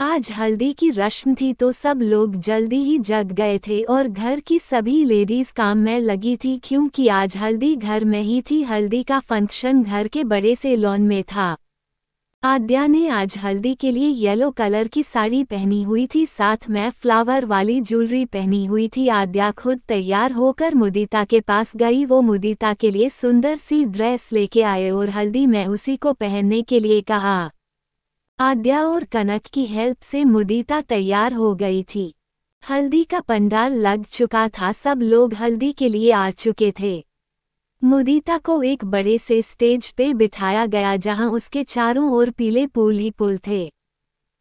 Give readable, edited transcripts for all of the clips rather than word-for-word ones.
आज हल्दी की रस्म थी तो सब लोग जल्दी ही जग गए थे और घर की सभी लेडीज काम में लगी थी क्योंकि आज हल्दी घर में ही थी। हल्दी का फंक्शन घर के बड़े से लॉन में था। आद्या ने आज हल्दी के लिए येलो कलर की साड़ी पहनी हुई थी, साथ में फ्लावर वाली ज्वेलरी पहनी हुई थी। आद्या खुद तैयार होकर मुदिता के पास गई। वो मुदिता के लिए सुंदर सी ड्रेस लेके आए और हल्दी में उसी को पहनने के लिए कहा। आद्या और कनक की हेल्प से मुदिता तैयार हो गई थी। हल्दी का पंडाल लग चुका था, सब लोग हल्दी के लिए आ चुके थे। मुदिता को एक बड़े से स्टेज पे बिठाया गया जहां उसके चारों ओर पीले फूल ही फूल थे।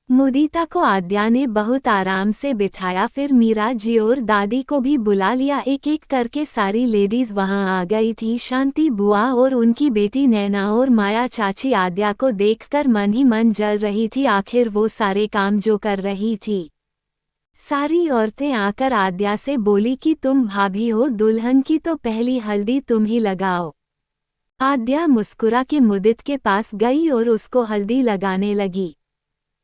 मुदिता को आद्या ने बहुत आराम से बिठाया, फिर मीरा जी और दादी को भी बुला लिया। एक एक करके सारी लेडीज वहां आ गई थी। शांति बुआ और उनकी बेटी नैना और माया चाची आद्या को देखकर मन ही मन जल रही थी। आखिर वो सारे काम जो कर रही थी। सारी औरतें आकर आद्या से बोली कि तुम भाभी हो, दुल्हन की तो पहली हल्दी तुम ही लगाओ। आद्या मुस्कुरा के मुदित के पास गई और उसको हल्दी लगाने लगी।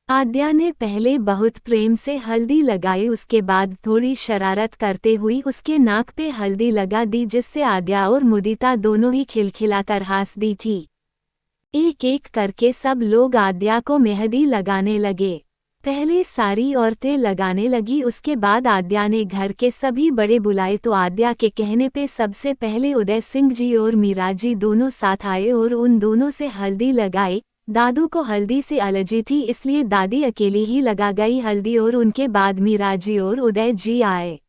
आद्या ने पहले बहुत प्रेम से हल्दी लगाई, उसके बाद थोड़ी शरारत करते हुई उसके नाक पे हल्दी लगा दी, जिससे आद्या और मुदिता दोनों ही खिलखिलाकर हंस दी थी। एक एक करके सब लोग आद्या को मेहंदी लगाने लगे। पहले सारी औरतें लगाने लगी, उसके बाद आद्या ने घर के सभी बड़े बुलाए तो आद्या के कहने पे सबसे पहले उदय सिंह जी और मीरा जी दोनों साथ आए और उन दोनों से हल्दी लगाई। दादू को हल्दी से एलर्जी थी, इसलिए दादी अकेली ही लगा गई हल्दी और उनके बाद मीरा जी और उदय जी आए।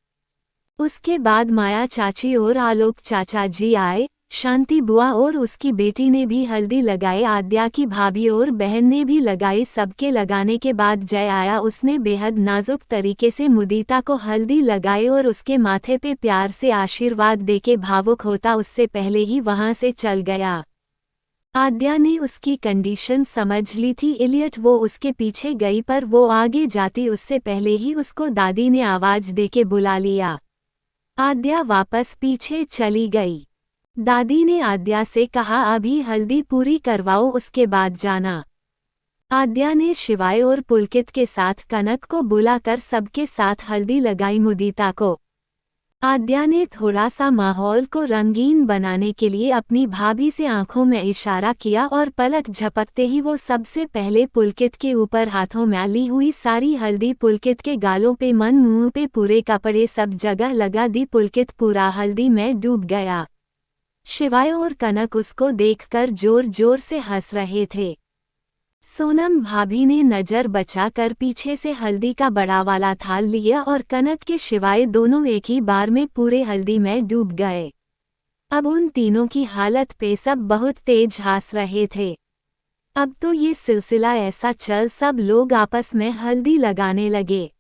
उसके बाद माया चाची और आलोक चाचा जी आए। शांति बुआ और उसकी बेटी ने भी हल्दी लगाई। आद्या की भाभी और बहन ने भी लगाई। सबके लगाने के बाद जय आया, उसने बेहद नाजुक तरीके से मुदिता को हल्दी लगाई और उसके माथे पे प्यार से आशीर्वाद देके भावुक होता उससे पहले ही वहां से चल गया। आद्या ने उसकी कंडीशन समझ ली थी, इलियट वो उसके पीछे गई, पर वो आगे जाती उससे पहले ही उसको दादी ने आवाज देके बुला लिया। आद्या वापस पीछे चली गई। दादी ने आद्या से कहा अभी हल्दी पूरी करवाओ, उसके बाद जाना। आद्या ने शिवाय और पुलकित के साथ कनक को बुलाकर सबके साथ हल्दी लगाई मुदिता को। आद्या ने थोड़ा सा माहौल को रंगीन बनाने के लिए अपनी भाभी से आंखों में इशारा किया और पलक झपकते ही वो सबसे पहले पुलकित के ऊपर हाथों में ली हुई सारी हल्दी पुलकित के गालों पे, मन, मुंह पे, पूरे कपड़े सब जगह लगा दी। पुलकित पूरा हल्दी में डूब गया। शिवाय और कनक उसको देखकर जोर जोर से हंस रहे थे। सोनम भाभी ने नजर बचाकर पीछे से हल्दी का बड़ा वाला थाल लिया और कनक के शिवाय दोनों एक ही बार में पूरे हल्दी में डूब गए। अब उन तीनों की हालत पे सब बहुत तेज हंस रहे थे। अब तो ये सिलसिला ऐसा चल, सब लोग आपस में हल्दी लगाने लगे।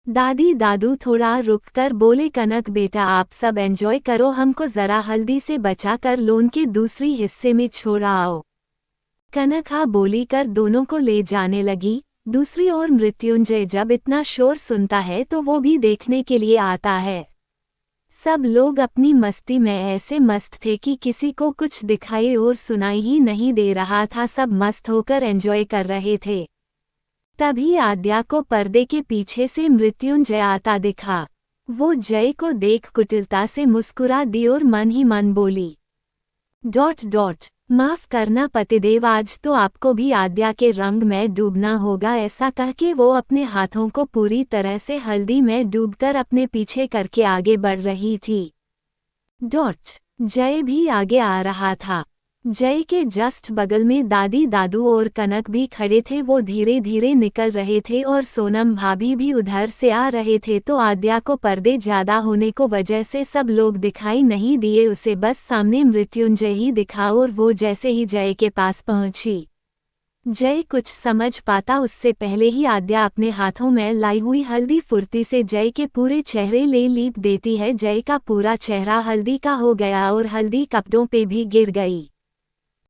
दादी दादू थोड़ा रुककर बोले कनक बेटा आप सब एंजॉय करो, हमको जरा हल्दी से बचाकर लोन के दूसरी हिस्से में छोड़ आओ। कनक हाँ बोली कर दोनों को ले जाने लगी। दूसरी ओर मृत्युंजय जब इतना शोर सुनता है तो वो भी देखने के लिए आता है। सब लोग अपनी मस्ती में ऐसे मस्त थे कि किसी को कुछ दिखाई और सुनाई ही नहीं दे रहा था। सब मस्त होकर एंजॉय कर रहे थे। तभी आद्या को पर्दे के पीछे से मृत्युंजय आता दिखा। वो जय को देख कुटिलता से मुस्कुरा दी और मन ही मन बोली माफ करना पतिदेव, आज तो आपको भी आद्या के रंग में डूबना होगा। ऐसा कह के वो अपने हाथों को पूरी तरह से हल्दी में डूबकर अपने पीछे करके आगे बढ़ रही थी। जय भी आगे आ रहा था। जय के जस्ट बगल में दादी दादू और कनक भी खड़े थे। वो धीरे धीरे निकल रहे थे और सोनम भाभी भी उधर से आ रहे थे, तो आद्या को पर्दे ज्यादा होने को वजह से सब लोग दिखाई नहीं दिए। उसे बस सामने मृत्युंजय ही दिखा और वो जैसे ही जय के पास पहुंची, जय कुछ समझ पाता उससे पहले ही आद्या अपने हाथों में लाई हुई हल्दी फुर्ती से जय के पूरे चेहरे ले लीप देती है। जय का पूरा चेहरा हल्दी का हो गया और हल्दी कपड़ों पे भी गिर गई।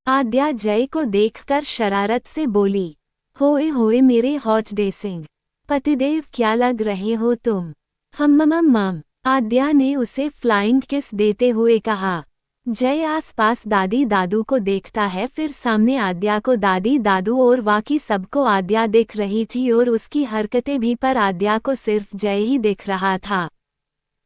आद्या जय को देखकर शरारत से बोली, होए होए मेरे हॉट डेसिंग पतिदेव, क्या लग रहे हो तुम। हम। आद्या ने उसे फ्लाइंग किस देते हुए कहा। जय आसपास दादी दादू को देखता है, फिर सामने आद्या को। दादी दादू और बाकी सबको आद्या दिख रही थी और उसकी हरकतें भी, पर आद्या को सिर्फ जय ही दिख रहा था।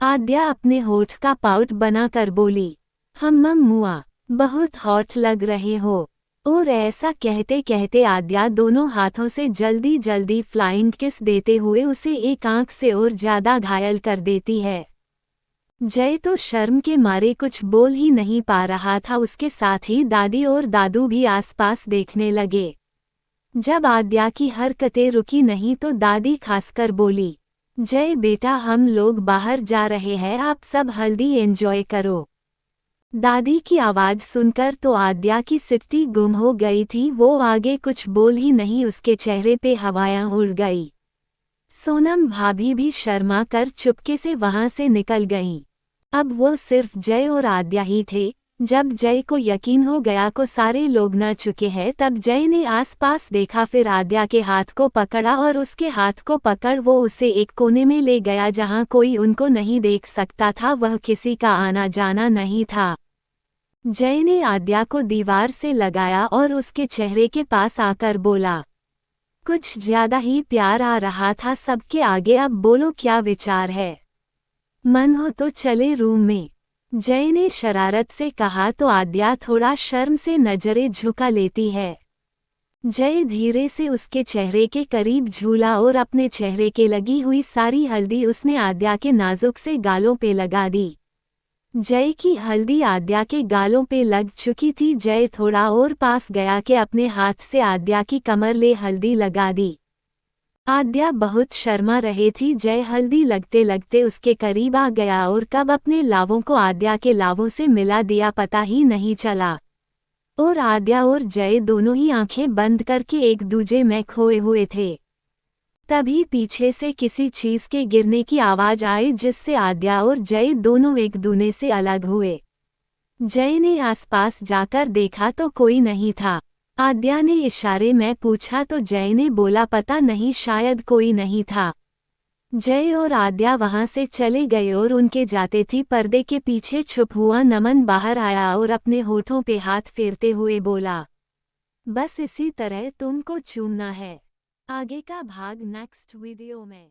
आद्या अपने होठ का पाउट बनाकर बोली, हम्मम मुआ, बहुत हॉट लग रहे हो। और ऐसा कहते कहते आद्या दोनों हाथों से जल्दी जल्दी फ्लाइंग किस देते हुए उसे एक आंख से और ज्यादा घायल कर देती है। जय तो शर्म के मारे कुछ बोल ही नहीं पा रहा था, उसके साथ ही दादी और दादू भी आसपास देखने लगे। जब आद्या की हरकतें रुकी नहीं तो दादी खासकर बोली, जय बेटा, हम लोग बाहर जा रहे हैं, आप सब हल्दी एंजॉय करो। दादी की आवाज सुनकर तो आद्या की सिट्टी गुम हो गई थी, वो आगे कुछ बोल ही नहीं, उसके चेहरे पे हवाएं उड़ गई। सोनम भाभी भी शर्मा कर चुपके से वहां से निकल गईं। अब वो सिर्फ जय और आद्या ही थे। जब जय को यकीन हो गया को सारे लोग न चुके हैं, तब जय ने आसपास देखा, फिर आद्या के हाथ को पकड़ा और उसके हाथ को पकड़ वो उसे एक कोने में ले गया जहां कोई उनको नहीं देख सकता था, वह किसी का आना जाना नहीं था। जय ने आद्या को दीवार से लगाया और उसके चेहरे के पास आकर बोला, कुछ ज्यादा ही प्यार आ रहा था सबके आगे, अब बोलो क्या विचार है, मन हो तो चले रूम में। जय ने शरारत से कहा तो आद्या थोड़ा शर्म से नजरें झुका लेती है। जय धीरे से उसके चेहरे के करीब झूला और अपने चेहरे के लगी हुई सारी हल्दी उसने आद्या के नाजुक से गालों पे लगा दी। जय की हल्दी आद्या के गालों पे लग चुकी थी। जय थोड़ा और पास गया कि अपने हाथ से आद्या की कमर ले हल्दी लगा दी। आद्या बहुत शर्मा रही थी। जय हल्दी लगते लगते उसके करीब आ गया और कब अपने लावों को आद्या के लावों से मिला दिया पता ही नहीं चला। और आद्या और जय दोनों ही आंखें बंद करके एक दूजे में खोए हुए थे। तभी पीछे से किसी चीज के गिरने की आवाज आई, जिससे आद्या और जय दोनों एक दूसरे से अलग हुए। जय ने आसपास जाकर देखा तो कोई नहीं था। आद्या ने इशारे में पूछा तो जय ने बोला, पता नहीं, शायद कोई नहीं था। जय और आद्या वहां से चले गए और उनके जाते थी पर्दे के पीछे छुप हुआ नमन बाहर आया और अपने होठों पे हाथ फेरते हुए बोला, बस इसी तरह तुमको चूमना है। आगे का भाग नेक्स्ट वीडियो में।